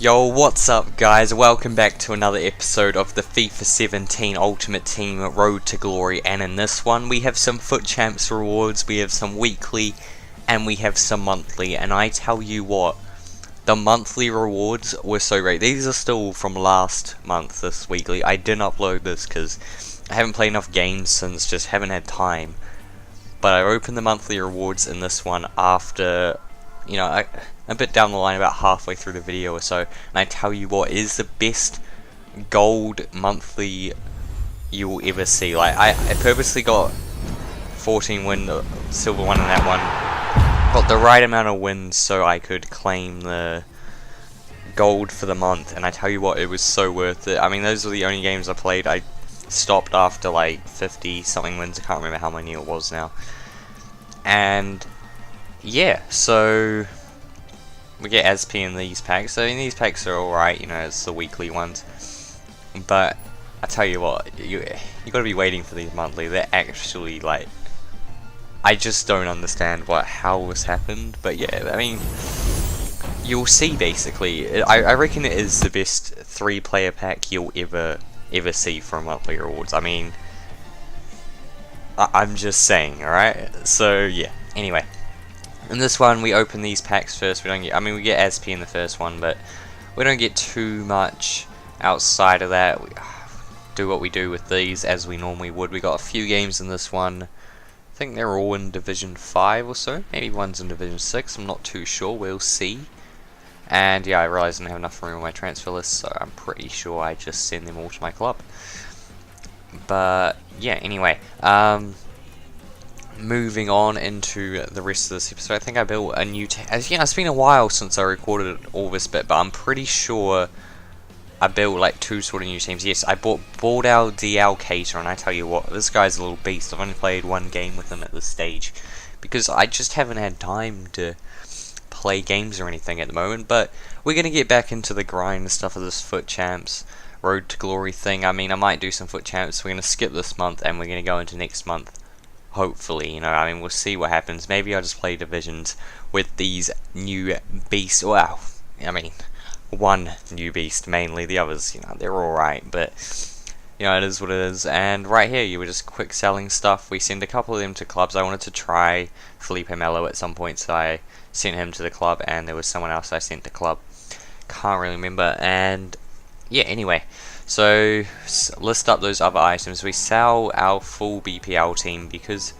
Yo, what's up guys? Welcome back to another episode of the FIFA 17 Ultimate Team Road to Glory, and in this one we have some Foot Champs rewards, we have some weekly, and we have some monthly, and I tell you what, the monthly rewards were so great. These are still from last month, this weekly. I didn't upload this because I haven't played enough games since, just haven't had time. But I opened the monthly rewards in this one after, you know, a bit down the line, about halfway through the video or so, and I tell you what, it is the best gold monthly you will ever see. Like, I purposely got 14 win, silver one in that one, got the right amount of wins so I could claim the gold for the month, and I tell you what, it was so worth it. I mean, those were the only games I played. I stopped after like 50 something wins, I can't remember how many it was now. And yeah, so we get SP in these packs. So these packs are alright, you know, it's the weekly ones. But I tell you what, you gotta be waiting for these monthly. They're actually like, I just don't understand how this happened. But yeah, I mean, you'll see basically. I reckon it is the best 3-player pack you'll ever see from monthly rewards. I mean, I'm just saying, alright? So yeah, anyway. In this one, we open these packs first. We don't get, I mean, we get SP in the first one, but we don't get too much outside of that. We do what we do with these as we normally would. We got a few games in this one. I think they're all in Division 5 or so. Maybe one's in Division 6. I'm not too sure. We'll see. And yeah, I realized I don't have enough room on my transfer list, so I'm pretty sure I just send them all to my club. But yeah, anyway. Moving on into the rest of this episode, I think I built a new team. You know, it's been a while since I recorded all this bit, but I'm pretty sure I built like 2 sort of new teams. Yes, I bought Baldal DL Cater, and I tell you what, this guy's a little beast. I've only played 1 game with him at this stage because I just haven't had time to play games or anything at the moment. But we're gonna get back into the grind and stuff of this Foot Champs Road to Glory thing. I mean, I might do some Foot Champs. We're gonna skip this month and we're gonna go into next month. Hopefully, you know, I mean, we'll see what happens. Maybe I'll just play divisions with these new beasts. Well, I mean, one new beast mainly. The others, you know, they're alright, but, you know, it is what it is. And right here, you were just quick selling stuff. We sent a couple of them to clubs. I wanted to try Felipe Melo at some point, so I sent him to the club, and there was someone else I sent to club. Can't really remember. And yeah, anyway. So, list up those other items. We sell our full BPL team because,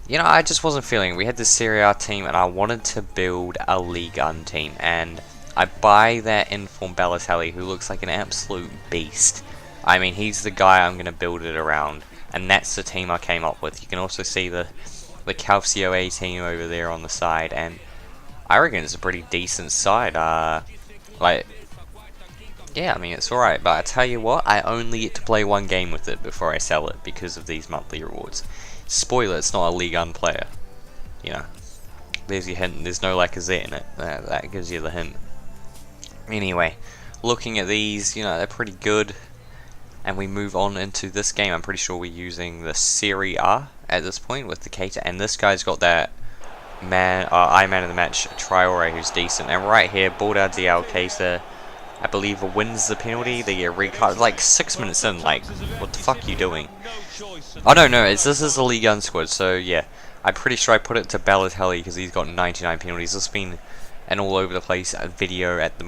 you know, I just wasn't feeling it. We had the Serie A team and I wanted to build a League 1 team. And I buy that Inform Balotelli, who looks like an absolute beast. I mean, he's the guy I'm going to build it around. And that's the team I came up with. You can also see the Calcio A team over there on the side. And I reckon it's a pretty decent side. Yeah, I mean, it's alright, but I tell you what, I only get to play 1 game with it before I sell it because of these monthly rewards. Spoiler, it's not a League 1 player. You know, there's your hint, there's no Lacazette in it. That gives you the hint. Anyway, looking at these, you know, they're pretty good. And we move on into this game. I'm pretty sure we're using the Serie A at this point with the Cater. And this guy's got that man of the match, Traore, who's decent. And right here, Baldal DL Cater, I believe, wins the penalty. They get red card like 6 minutes in. Like, what the fuck are you doing? Oh no, this is a League 1 squad. So yeah, I'm pretty sure I put it to Balotelli because he's got 99 penalties. It's been an all over the place video at the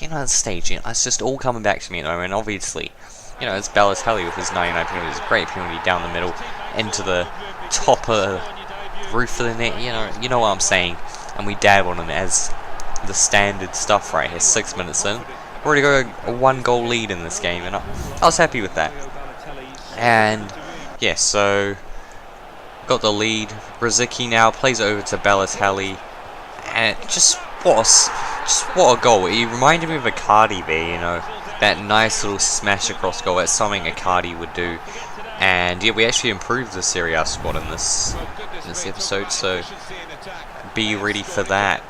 you know, the stage. You know, it's just all coming back to me at the moment. Obviously, you know, it's Balotelli with his 99 penalties. A great penalty down the middle into the top of the roof of the net. You know what I'm saying. And we dab on him as the standard stuff right here. 6 minutes in. Already got a 1-goal lead in this game, and I was happy with that. And yeah, so got the lead. Rosicky now plays over to Balotelli, and just what a goal! He reminded me of Icardi there, you know, that nice little smash across goal. That's something Icardi would do. And yeah, we actually improved the Serie A squad in this episode, so be ready for that.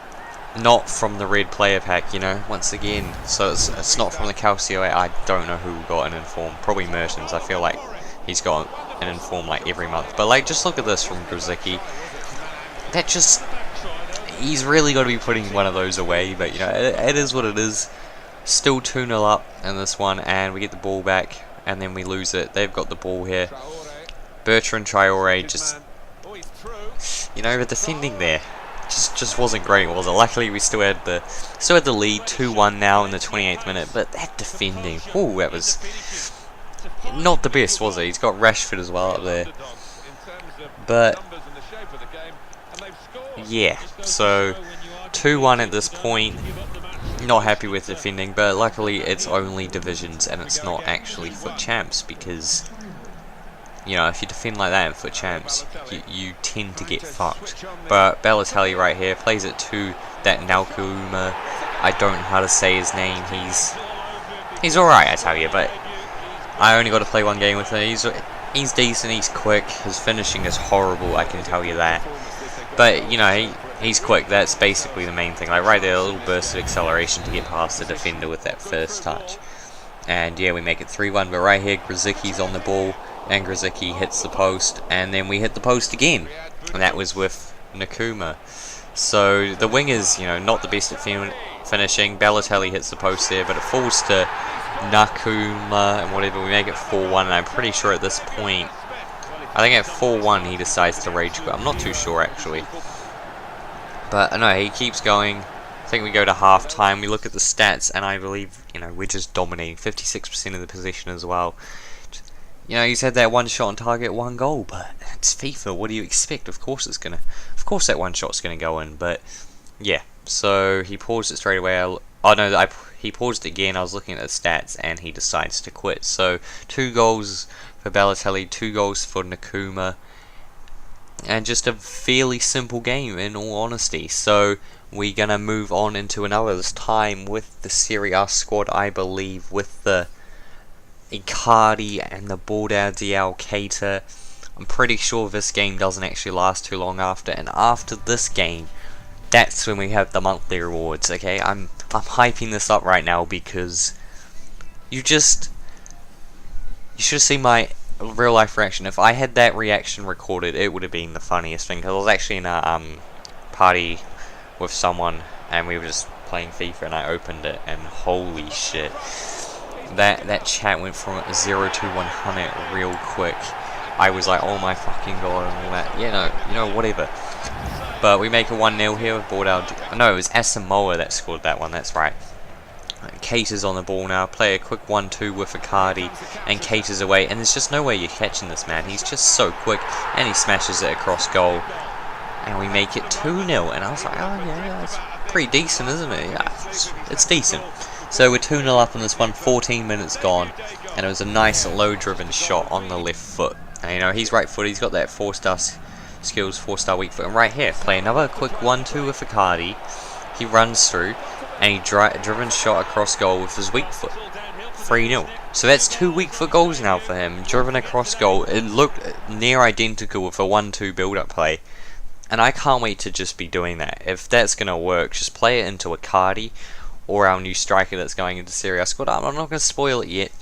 Not from the red player pack, you know, once again. So it's not from the Calcio. I don't know who got an inform. Probably Mertens. I feel like he's got an inform like every month. But like, just look at this from Grzycki. That just, he's really got to be putting one of those away. But you know, it is what it is. Still 2-0 up in this one, and we get the ball back, and then we lose it. They've got the ball here. Bertrand Traore just, you know, the defending there just wasn't great, was it? Luckily, we still had the lead, 2-1 now in the 28th minute. But that defending, ooh, that was not the best, was it? He's got Rashford as well up there. But yeah, so 2-1 at this point. Not happy with defending, but luckily it's only divisions and it's not actually FUT Champs, because, you know, if you defend like that in FUT Champs, you tend to get fucked. But Balotelli right here plays it to that Naukuma. I don't know how to say his name. He's alright, I tell you, but I only got to play one game with him. He's decent, he's quick. His finishing is horrible, I can tell you that. But, you know, he's quick. That's basically the main thing. Like right there, a little burst of acceleration to get past the defender with that first touch. And yeah, we make it 3-1. But right here, Grzycki's on the ball, and Grzycki hits the post, and then we hit the post again. And that was with Nakuma. So the wingers, you know, not the best at finishing. Balotelli hits the post there, but it falls to Nakuma and whatever. We make it 4-1, and I'm pretty sure at this point, I think at 4-1 he decides to rage quit. I'm not too sure actually. But no, he keeps going. I think we go to half time. We look at the stats, and I believe, you know, we're just dominating. 56% of the possession as well. You know, he's had that one shot on target, one goal, but it's FIFA. What do you expect? Of course that one shot's gonna go in. But yeah, so he paused it straight away. Oh no, he paused it again. I was looking at the stats, and he decides to quit. So 2 goals for Balotelli, 2 goals for Nakuma. And just a fairly simple game, in all honesty. So we're gonna move on into another, this time with the Serie A squad, I believe, with the Icardi and the Bordau Dial Keita. I'm pretty sure this game doesn't actually last too long after, and after this game, that's when we have the monthly rewards. Okay, I'm hyping this up right now because you should have seen my real life reaction. If I had that reaction recorded, it would have been the funniest thing, because I was actually in a party with someone, and we were just playing FIFA, and I opened it, and holy shit, that chat went from 0 to 100 real quick. I was like, oh my fucking god, and all that. Yeah, no, you know, whatever. But we make a 1-0 here with Bordau. No, it was Asamoah that scored that one, that's right. Keita's on the ball now, play a quick 1-2 with Icardi, and Keita's away, and there's just no way you're catching this man. He's just so quick, and he smashes it across goal, and we make it 2-0, and I was like, oh yeah, that's pretty decent, isn't it? Yeah, it's decent. So we're 2-0 up in this one, 14 minutes gone, and it was a nice low-driven shot on the left foot. And you know, he's right foot, he's got that 4-star skills, 4-star weak foot, and right here, play another quick 1-2 with Icardi. He runs through, and he driven shot across goal with his weak foot. 3-0. So that's 2 weak foot goals now for him. Driven across goal. It looked near identical with a 1-2 build-up play. And I can't wait to just be doing that. If that's going to work, just play it into Icardi or our new striker that's going into Serie A squad. I'm not going to spoil it yet.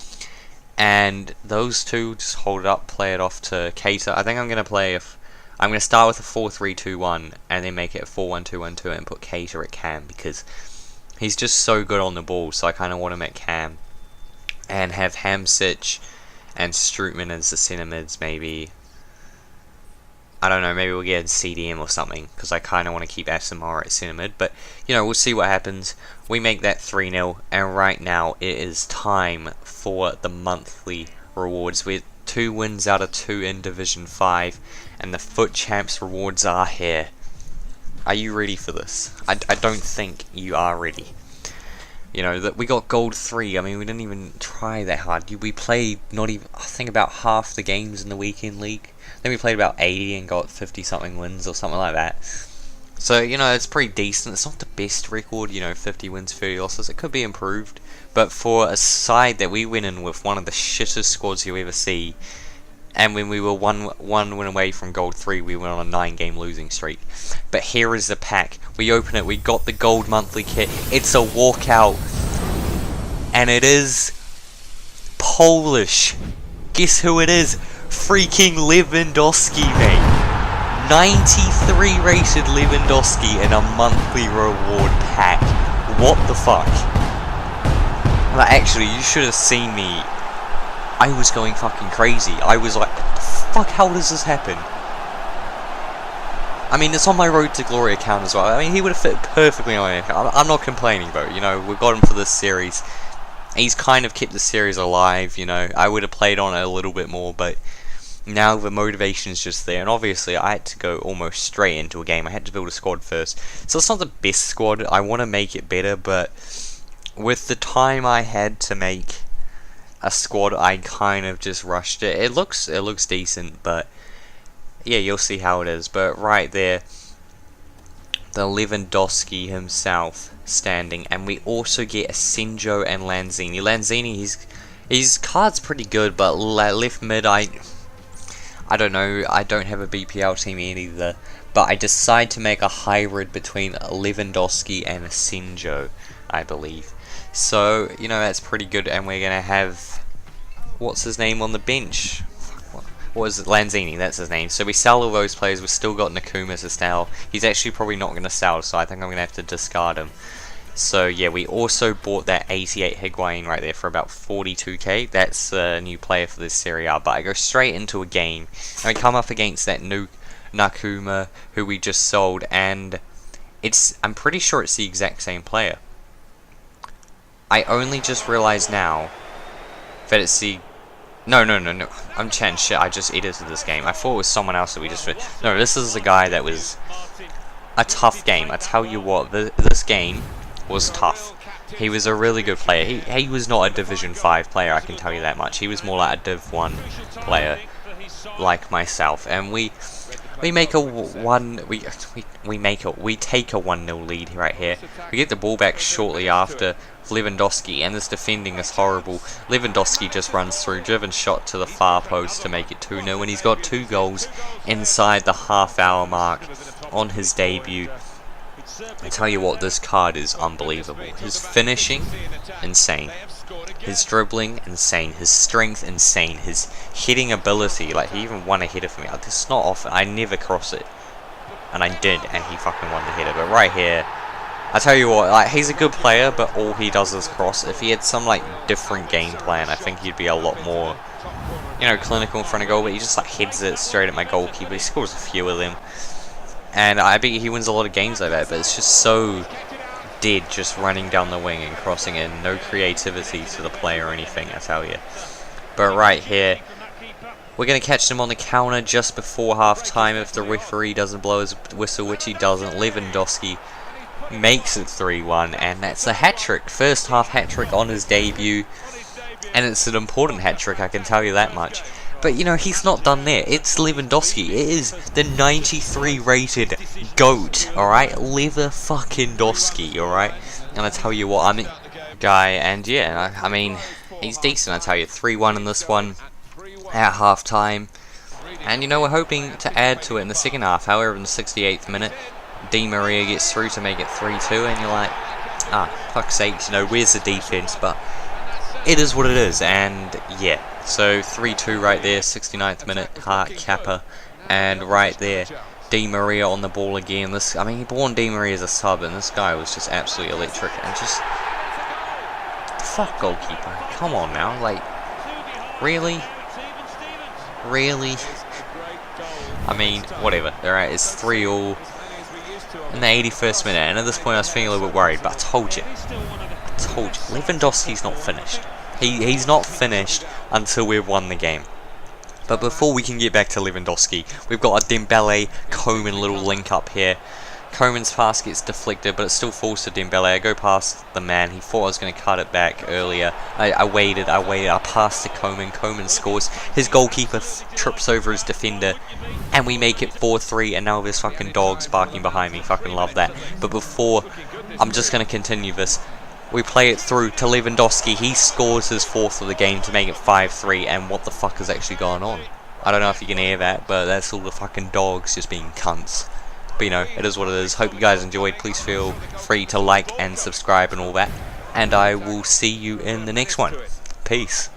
And those two, just hold it up, play it off to Keita. I think I'm going to start with a 4-3-2-1 and then make it a 4-1-2-1-2 and put Keita at cam, because he's just so good on the ball, so I kind of want him at cam. And have Hamsich and Strootman as the centre mids, maybe. I don't know, maybe we'll get a CDM or something, because I kind of want to keep Asamoah at centre mid. But, you know, we'll see what happens. We make that 3-0, and right now it is time for the monthly rewards. We're 2 wins out of 2 in Division 5, and the FUT Champs rewards are here. Are you ready for this? I don't think you are ready. You know, that we got Gold 3, I mean, we didn't even try that hard. We played not even, I think, about half the games in the weekend league. Then we played about 80 and got 50-something wins or something like that. So, you know, it's pretty decent. It's not the best record, you know, 50 wins, 30 losses. It could be improved. But for a side that we went in with one of the shittest squads you ever see, and when we were one win away from Gold 3, we went on a 9-game losing streak. But here is the pack. We open it, we got the Gold Monthly kit. It's a walkout. And it is Polish. Guess who it is? Freaking Lewandowski, mate. 93 rated Lewandowski in a monthly reward pack. What the fuck? Like, actually, you should have seen me. I was going fucking crazy. I was like, fuck, how does this happen? I mean, it's on my Road to Glory account as well. I mean, he would have fit perfectly on my account. I'm not complaining, though. You know, we've got him for this series. He's kind of kept the series alive, you know. I would have played on it a little bit more, but now the motivation is just there. And obviously, I had to go almost straight into a game. I had to build a squad first. So it's not the best squad. I want to make it better, but with the time I had to make a squad, I kind of just rushed it. It looks decent, but yeah, you'll see how it is. But right there, the Lewandowski himself standing, and we also get Asenjo and Lanzini. Lanzini, his card's pretty good, but left mid, I don't know. I don't have a BPL team either, but I decide to make a hybrid between Lewandowski and Asenjo, I believe. So you know, that's pretty good, and we're gonna have, what's his name on the bench? What is it? Lanzini, that's his name. So we sell all those players. We've still got Nakuma to sell. He's actually probably not going to sell, so I think I'm going to have to discard him. So yeah, we also bought that 88 Higuain right there for about 42k. That's a new player for this Serie A. But I go straight into a game, and we come up against that new Nakuma who we just sold, and I'm pretty sure it's the exact same player. I only just realized now that it's the... No. I'm chatting shit. I just edited this game. I thought it was someone else that we just... No, this is a guy that was a tough game. I tell you what, this game was tough. He was a really good player. He was not a Division 5 player, I can tell you that much. He was more like a Div 1 player, like myself. And we make a we take a 1-0 lead right here. We get the ball back shortly after Lewandowski, and this defending is horrible. Lewandowski just runs through, driven shot to the far post to make it 2-0, and he's got 2 goals inside the half-hour mark on his debut. I tell you what, this card is unbelievable. His finishing, insane. His dribbling, insane. His strength, insane. His hitting ability, like he even won a header for me. It's not often. I never cross it, and I did, and he fucking won the header. But right here, I tell you what, like, he's a good player, but all he does is cross. If he had some like different game plan, I think he'd be a lot more, you know, clinical in front of goal. But he just like heads it straight at my goalkeeper. He scores a few of them, and I bet he wins a lot of games like that. But it's just so dead, just running down the wing and crossing in. No creativity to the play or anything, I tell you. But right here, we're going to catch them on the counter just before half time if the referee doesn't blow his whistle, which he doesn't. Lewandowski makes it 3-1, and that's a hat-trick. First half hat-trick on his debut, and it's an important hat-trick, I can tell you that much. But you know, he's not done there. It's Lewandowski. It is the 93 rated GOAT, alright? Lever-fucking-dosky, alright? And I tell you what, I'm a guy, and yeah, I mean, he's decent, I tell you. 3-1 in this one at half-time. And you know, we're hoping to add to it in the second half. However, in the 68th minute, Di Maria gets through to make it 3-2, and you're like, fuck's sakes, you know, where's the defense? But it is what it is, and yeah. So 3-2 right there, 69th minute, Hart Kappa, and right there, Di Maria on the ball again. I mean, he brought on Di Maria as a sub, and this guy was just absolutely electric, and just, fuck goalkeeper, come on now, like, really? I mean, whatever, alright, it's 3-all. In the 81st minute, and at this point I was feeling a little bit worried, but I told you, Lewandowski's not finished. He's not finished until we've won the game. But before we can get back to Lewandowski, we've got a Dembele-Coman little link up here. Coman's pass gets deflected, but it still falls to Dembele. I go past the man. He thought I was going to cut it back earlier. I waited. I passed to Coman. Coman scores. His goalkeeper trips over his defender, and we make it 4-3. And now there's fucking dogs barking behind me. Fucking love that. But before, I'm just going to continue this. We play it through to Lewandowski. He scores his 4th of the game to make it 5-3. And what the fuck is actually going on? I don't know if you can hear that, but that's all the fucking dogs just being cunts. But you know, it is what it is. Hope you guys enjoyed. Please feel free to like and subscribe and all that. And I will see you in the next one. Peace.